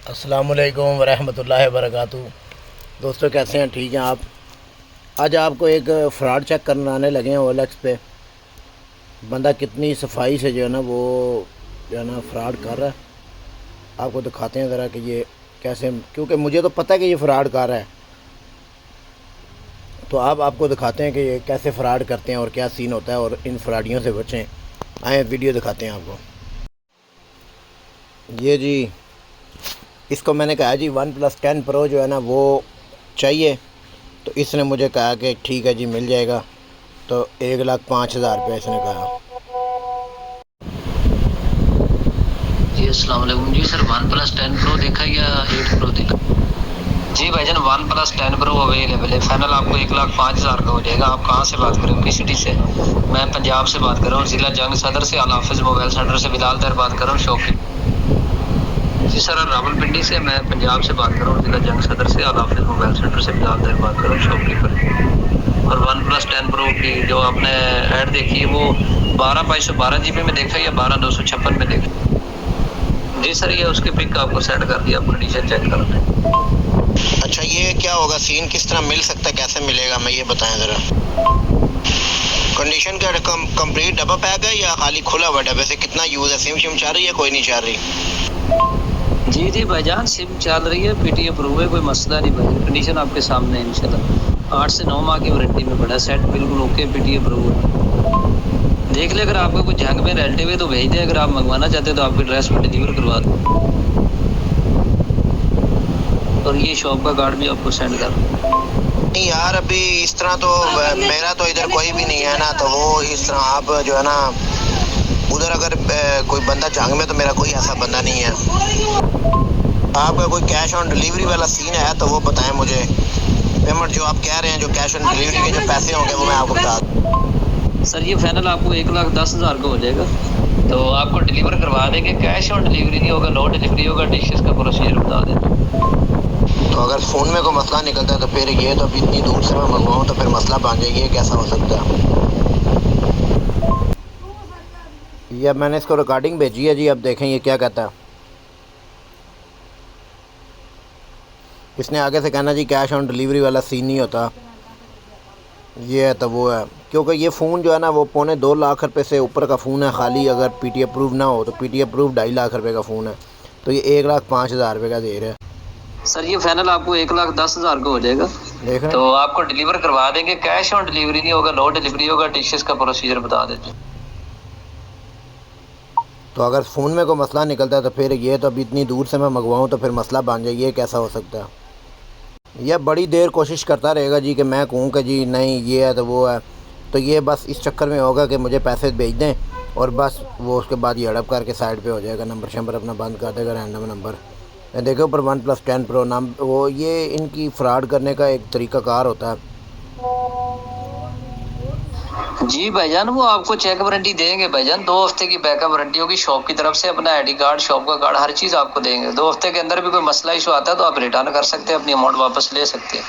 अस्सलामुअलैकुम वरहमतुल्लाहि वबरकातुहू। दोस्तों कैसे हैं? ठीक हैं आप? आज आपको एक फ़्रॉड चेक कराने लगे हैं ओएलएक्स पे। बंदा कितनी सफाई से जो है ना वो जो है ना फ़्रॉड कर रहा है। आपको दिखाते हैं ज़रा कि ये कैसे, क्योंकि मुझे तो पता है कि ये फ़्रॉड कर रहा है, तो आपको दिखाते हैं कि ये कैसे फ़्रॉड करते हैं और क्या सीन होता है और इन फ्रॉडियों से बचें। आए वीडियो दिखाते हैं आपको। ये जी, इसको मैंने कहा जी OnePlus 10 Pro जो है ना वो चाहिए, तो इसने मुझे कहा कि ठीक है जी मिल जाएगा। तो 1,05,000 रुपये इसने कहा। जी अस्सलाम वालेकुम जी सर। OnePlus 10 Pro देखा या 8 Pro देखा? जी भाईजान OnePlus 10 Pro अवेलेबल है। फाइनल आपको 1,05,000 का हो जाएगा। आप कहाँ से बात कर रहे हो, किस सिटी से? मैं पंजाब से बात कर रहा हूँ, ज़िला जंग सदर से, अल हाफिज़ मोबाइल सेंटर से बिलाल दर बात कर रहा हूँ, शॉपकीपर। जी सर रावलपिंडी से, मैं पंजाब से बात कर रहा हूँ, ज़िला जंग सदर से, अल हाफिज़ मोबाइल सेंटर से बिलाल दर बात कर रहा हूँ, शॉपकीपर। और OnePlus 10 Pro की जो आपने ऐड देखी है वो 12/112 GB में देखा या 12/256 में देखा? जी सर ये उसकी पिक आपको सेंड कर दिया, आप कंडीशन चेक कर लें। अच्छा, ये क्या होगा सीन, किस तरह मिल सकता है, कैसे मिलेगा, मैं ये बताएं ज़रा। कंडीशन क्या कंप्लीट डब्बा पैक है या खाली खुला हुआ डब्बे से? कितना यूज़ है? सिम शिम चल रही है? कोई नहीं चल रही? जी जी भाईजान सिम चल रही है, पीटी अप्रूव है, कोई मसला नहीं भाई। कंडीशन आपके सामने है इंशाल्लाह। 8 से 9 माह की वारंटी में पड़ा सेट, बिल्कुल ओके, पीटी अप्रूव है। देख ले, अगर आपका कोई जंग में रिलेटिव है तो भेज दें, अगर आप मंगवाना चाहते हैं तो आपके एड्रेस पर डिलीवर करवा दो। और ये शॉप का कार्ड भी आपको सेंड कर नहीं यार, अभी इस तरह तो मेरा तो इधर कोई भी नहीं है ना, तो वो इस तरह आप जो है ना उधर अगर कोई बंदा जंग में, तो मेरा कोई ऐसा बंदा नहीं है। आपका कोई कैश ऑन डिलीवरी वाला सीन है तो वो बताएं मुझे। पेमेंट जो आप कह रहे हैं, जो कैश ऑन डिलीवरी के जो पैसे होंगे वो मैं आपको बता दूँ। सर ये फाइनल आपको 1,10,000 का हो जाएगा, तो आपको डिलीवर करवा देंगे। कैश ऑन डिलीवरी नहीं होगा, नो डिलीवरी होगा। डिशेस का प्रोसीजर बता दें। तो अगर फ़ोन में कोई मसला निकलता है तो फिर ये तो इतनी दूर से मैं मंगवाऊँ तो फिर मसला बन जाएगी, ये कैसा हो सकता है? ये अब मैंने इसको रिकॉर्डिंग भेजी है जी, अब देखें ये क्या कहता है। इसने आगे से कहना जी कैश ऑन डिलीवरी वाला सीन नहीं होता, ये है तो वो है। क्योंकि ये फ़ोन जो है ना वो 2.25 लाख रुपए से ऊपर का फ़ोन है खाली, अगर पीटी अप्रूव ना हो तो। पीटी अप्रूव 2.5 लाख रुपए का फ़ोन है, तो ये 1,05,000 रुपये का दे रहा है। सर ये फाइनल आपको 1,10,000 का हो जाएगा, देख रहे तो हैं? आपको डिलीवर करवा देंगे। कैश ऑन डिलीवरी नहीं होगा, नो डिलीवरी होगा। डिशेस का प्रोसीजर बता देते। तो अगर फ़ोन में कोई मसला निकलता है तो फिर ये तो अभी इतनी दूर से मैं मंगवाऊँ तो फिर मसला बन जाए, ये कैसा हो सकता है? यह बड़ी देर कोशिश करता रहेगा जी कि मैं कहूँ कि जी नहीं ये है तो वो है, तो ये बस इस चक्कर में होगा कि मुझे पैसे भेज दें और बस वो उसके बाद ये हड़प करके साइड पे हो जाएगा, नंबर शंबर अपना बंद कर देगा, रैंडम नंबर। मैं देखो ऊपर OnePlus 10 Pro नाम, वो ये इनकी फ़्रॉड करने का एक तरीक़ाकार होता है। जी भाईजान वो आपको चेक वारंटी देंगे भाईजान, 2 हफ्ते की बैकअप वारंटी होगी शॉप की तरफ से। अपना आईडी कार्ड, शॉप का कार्ड, हर चीज आपको देंगे। 2 हफ्ते के अंदर भी कोई मसला इशू आता है तो आप रिटर्न कर सकते हैं, अपनी अमाउंट वापस ले सकते हैं।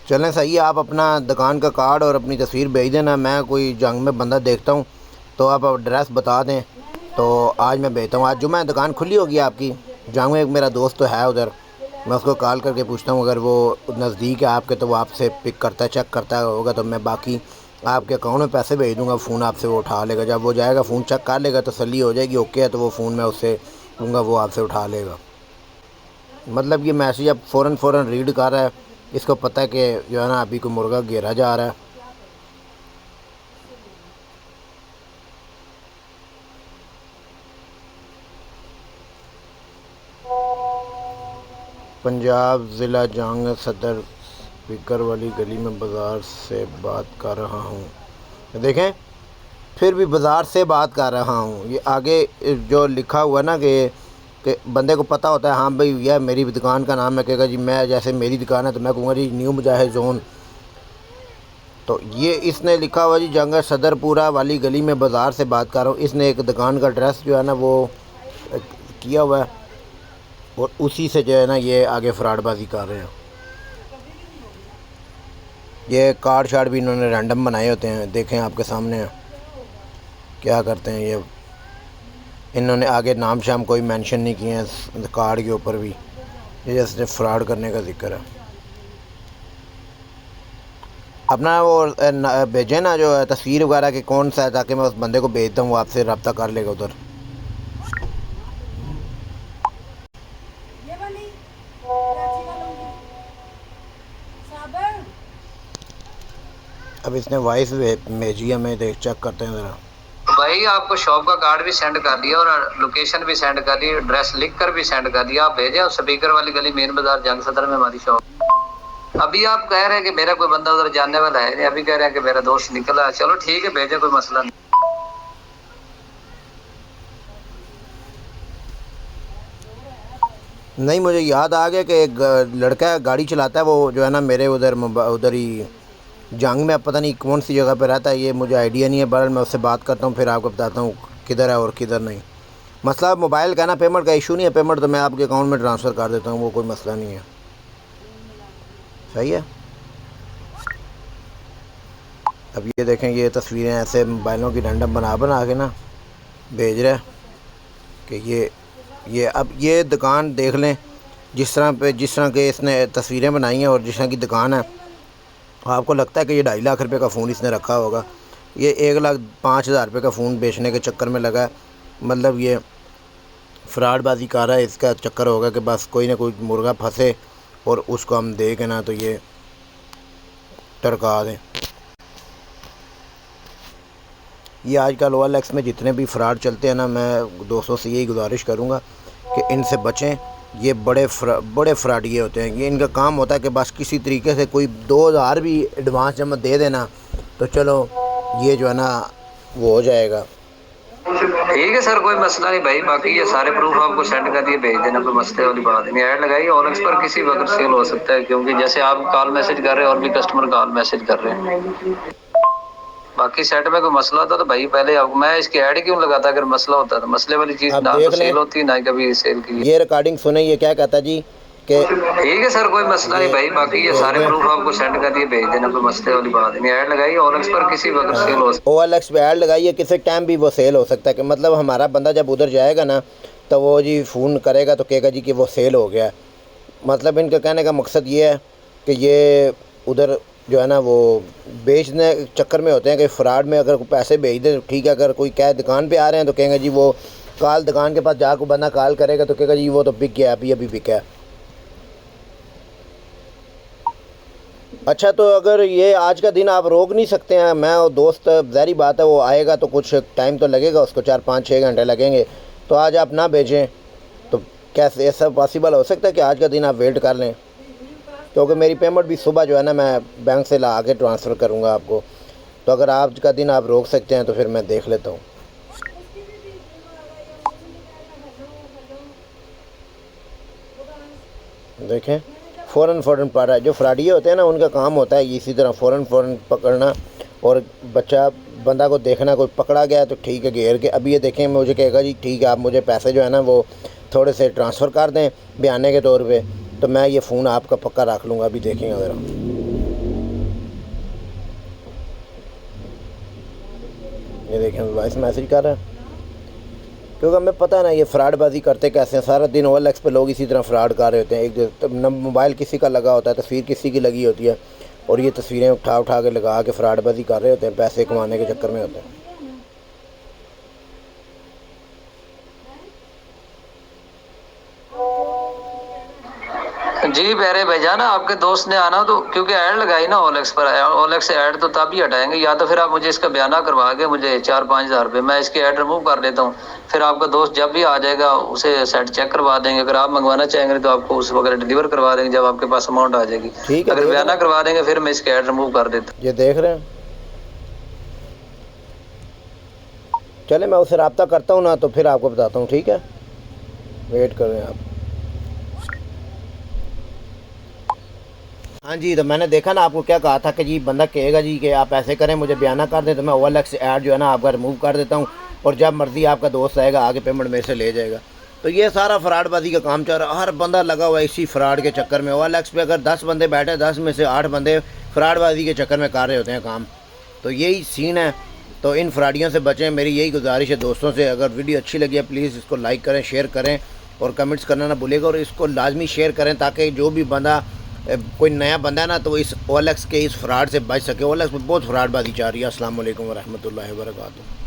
चलें सही है, आप अपना दुकान का कार्ड और अपनी तस्वीर भेज देना। मैं कोई जंग में बंदा देखता हूँ तो आप एड्रेस बता दें, तो आज मैं भेजता हूँ। आज जुम्मे दुकान खुली होगी आपकी? जंग में एक मेरा दोस्त तो है उधर, मैं उसको कॉल करके पूछता हूँ, अगर वो नज़दीक है आपके तो वो आपसे पिक करता है, चेक करता होगा, तो मैं बाकी आपके अकाउंट में पैसे भेज दूँगा। फ़ोन आपसे वो उठा लेगा, जब वो जाएगा फ़ोन चेक कर लेगा, तसल्ली हो जाएगी ओके है, तो वो फ़ोन मैं उससे दूँगा, वो आपसे उठा लेगा। मतलब ये मैसेज अब फ़ौरन रीड कर रहा है, इसको पता है कि जो है ना अभी कोई मुर्गा घेरा जा रहा है। पंजाब ज़िला जंग सदर, स्पीकर वाली गली में बाज़ार से बात कर रहा हूँ। देखें, फिर भी बाज़ार से बात कर रहा हूँ। ये आगे जो लिखा हुआ ना कि बंदे को पता होता है, हाँ भाई यह मेरी दुकान का नाम है, कहेगा जी मैं, जैसे मेरी दुकान है तो मैं कहूँगा जी न्यू मुजाहिद जोन। तो ये इसने लिखा हुआ जी जंग सदरपुरा वाली गली में बाज़ार से बात कर रहा हूँ। इसने एक दुकान का एड्रेस जो है ना वो किया हुआ है, और उसी से जो है ना ये आगे फ्रॉडबाजी कर रहे हैं। ये कार्ड शार्ड भी इन्होंने रैंडम बनाए होते हैं, देखें आपके सामने क्या करते हैं ये। इन्होंने आगे नाम शाम कोई मेंशन नहीं किए हैं कार्ड के ऊपर भी, ये जैसे फ्रॉड करने का जिक्र है। अपना वो भेजें ना जो है तस्वीर वगैरह के कौन सा है, ताकि मैं उस बंदे को भेजता हूँ, वो आपसे रब्ता कर लेगा उधर। अब इसने वॉइस भेजी है, मैं देख चेक करते हैं ज़रा। भाई आपको शॉप का कार्ड भी सेंड कर दिया और लोकेशन भी सेंड कर दी, एड्रेस लिख कर भी सेंड कर दिया। आप भेजे उस स्पीकर वाली गली मेन बाजार जंग सदर में हमारी शॉप। अभी आप कह रहे हैं कि मेरा कोई बंदा उधर जानने वाला है नहीं, अभी कह रहे हैं कि मेरा दोस्त निकला है। चलो ठीक है, भेजे, कोई मसला नहीं। नहीं, मुझे याद आ गया कि एक लड़का गाड़ी चलाता है, वो जो है ना मेरे उधर ही जंग में, पता नहीं कौन सी जगह पे रहता है, ये मुझे आइडिया नहीं है। बहरहाल मैं उससे बात करता हूँ, फिर आपको बताता हूँ किधर है और किधर नहीं। मसला मोबाइल का ना, पेमेंट का इशू नहीं है, पेमेंट तो मैं आपके अकाउंट में ट्रांसफ़र कर देता हूँ, वो कोई मसला नहीं है। सही है। अब ये देखें, ये तस्वीरें ऐसे मोबाइलों की रैंडम बना के ना भेज रहा है कि ये अब ये दुकान देख लें, जिस तरह के इसने तस्वीरें बनाई हैं और जिस तरह की दुकान है, आपको लगता है कि ये 2.5 लाख रुपए का फ़ोन इसने रखा होगा। ये 1,05,000 रुपये का फ़ोन बेचने के चक्कर में लगा है। मतलब ये फ्रॉडबाजी कर रहा है, इसका चक्कर होगा कि बस कोई ना कोई मुर्गा फंसे और उसको हम दे के ना तो ये टरका दें। ये आजकल OLX में जितने भी फ्रॉड चलते हैं ना, मैं दोस्तों से यही गुजारिश करूँगा कि इनसे बचें। ये बड़े फ्रॉडिये होते हैं। ये इनका काम होता है कि बस किसी तरीके से कोई 2,000 भी एडवांस जमा दे देना तो चलो ये जो है ना वो हो जाएगा। ठीक है सर, कोई मसला नहीं भाई। बाकी ये सारे प्रूफ आपको सेंड कर दिए, भेज देना, कोई मसले वाली बात नहीं। ऐड लगाइए, OLX पर किसी वक्त सेल हो सकता है, क्योंकि जैसे आप कॉल मैसेज कर रहे हैं और भी कस्टमर कॉल मैसेज कर रहे हैं। बाकी सेट में कोई मसला होता तो भाई पहले मैं इसकी ऐड क्यों लगाता? अगर मसला होता तो मसले वाली चीज ना तो सेल होती, ना कभी सेल की। ये रिकॉर्डिंग सुने, ये क्या कहता जी कि ठीक है सर, कोई मसला नहीं भाई। बाकी ये सारे प्रूफ आपको सेंड कर दिए, भेज देना, कोई मसले वाली बात नहीं। ऐड लगाइए, OLX पर किसी वक्त सेल हो सकता है। OLX पे ऐड लगाइए, किसी टाइम भी वो सेल हो सकता है। कि मतलब हमारा बंदा जब उधर जाएगा ना तो वो जी फ़ोन करेगा तो कहेगा जी कि वो सेल हो गया। मतलब इनका कहने का मकसद ये है कि ये उधर जो है ना वो बेचने चक्कर में होते हैं कि फ़्रॉड में अगर पैसे भेज दे तो ठीक है। अगर कोई क्या दुकान पे आ रहे हैं तो कहेंगे जी वो कॉल, दुकान के पास जाकर बंदा कॉल करेगा तो कहेगा जी वो तो बिक गया, अभी बिका है। अच्छा, तो अगर ये आज का दिन आप रोक नहीं सकते हैं, मैं और दोस्त, ज़ाहिर बात है वो आएगा तो कुछ टाइम तो लगेगा उसको, 4-5-6 घंटे लगेंगे, तो आज आप ना भेजें तो कैसे ऐसा पॉसिबल हो सकता है कि आज का दिन आप वेट कर लें? क्योंकि मेरी पेमेंट भी सुबह जो है ना मैं बैंक से ला के ट्रांसफ़र करूँगा आपको। तो अगर आज का दिन आप रोक सकते हैं तो फिर मैं देख लेता हूँ। देखें, फ़ौरन पड़ रहा है। जो फ्रॉडिये होते हैं ना उनका काम होता है इसी तरह फ़ौरन पकड़ना और बंदा को देखना, कोई पकड़ा गया तो ठीक है घेर के। अभी ये देखें, मुझे कहेगा जी ठीक है आप मुझे पैसे जो है ना वो थोड़े से ट्रांसफ़र कर दें बयाने के तौर पे, तो मैं ये फ़ोन आपका पक्का रख लूँगा। अभी देखेंगे ज़रा, ये देखें वॉइस मैसेज कर रहा है। क्योंकि हमें पता है ना ये फ्रॉडबाजी करते कैसे हैं। सारा दिन OLX पे लोग इसी तरह फ्रॉड कर रहे होते हैं। एक मोबाइल किसी का लगा होता है, तस्वीर किसी की लगी होती है और ये तस्वीरें उठा के लगा के फ्रॉडबाजी कर रहे होते हैं, पैसे कमाने के चक्कर में होते हैं। जी मेरे भैया ना, आपके दोस्त ने आना तो क्योंकि ऐड लगाई ना OLX पर, OLX से ऐड तो तभी हटाएंगे, या तो फिर आप मुझे इसका बयाना करवा के मुझे 4-5 हज़ार रुपये, मैं इसकी ऐड रिमूव कर देता हूँ। फिर आपका दोस्त जब भी आ जाएगा उसे सेट चेक करवा देंगे। अगर आप मंगवाना चाहेंगे तो आपको उस वगैरह डिलीवर करवा देंगे जब आपके पास अमाउंट आ जाएगी। ठीक है, अगर बयाना करवा देंगे फिर मैं इसकी ऐड रिमूव कर देता हूँ। ये देख रहे हैं, चले मैं उससे रब्ता करता हूँ ना तो फिर आपको बताता हूँ। ठीक है, वेट कर रहे हैं आप। हाँ जी, तो मैंने देखा ना आपको क्या कहा था कि जी बंदा कहेगा जी कि आप ऐसे करें, मुझे बयाना कर दें तो मैं OLX ऐड जो है ना आपका रिमूव कर देता हूँ और जब मर्ज़ी आपका दोस्त आएगा आगे पेमेंट मेरे से ले जाएगा। तो ये सारा फ्रॉडबाजी का काम चल रहा है। हर बंदा लगा हुआ है इसी फ्रॉड के चक्कर में। OLX पे अगर 10 बंदे बैठे, 10 में से 8 बंदे फ्रॉडबाजी के चक्कर में कर रहे होते हैं काम। तो यही सीन है तो इन फ्रॉडियों से बचें, मेरी यही गुजारिश है दोस्तों से। अगर वीडियो अच्छी लगी है प्लीज़ इसको लाइक करें, शेयर करें और कमेंट्स करना ना भूलिएगा, और इसको लाजमी शेयर करें ताकि जो भी बंदा कोई नया बंदा है ना तो इस OLX के इस फ्रॉड से बच सके। OLX में बहुत फ्रॉडबाजी जा रही है। अस्सलाम वालेकुम व रहमतुल्लाहि व बरकातुहू।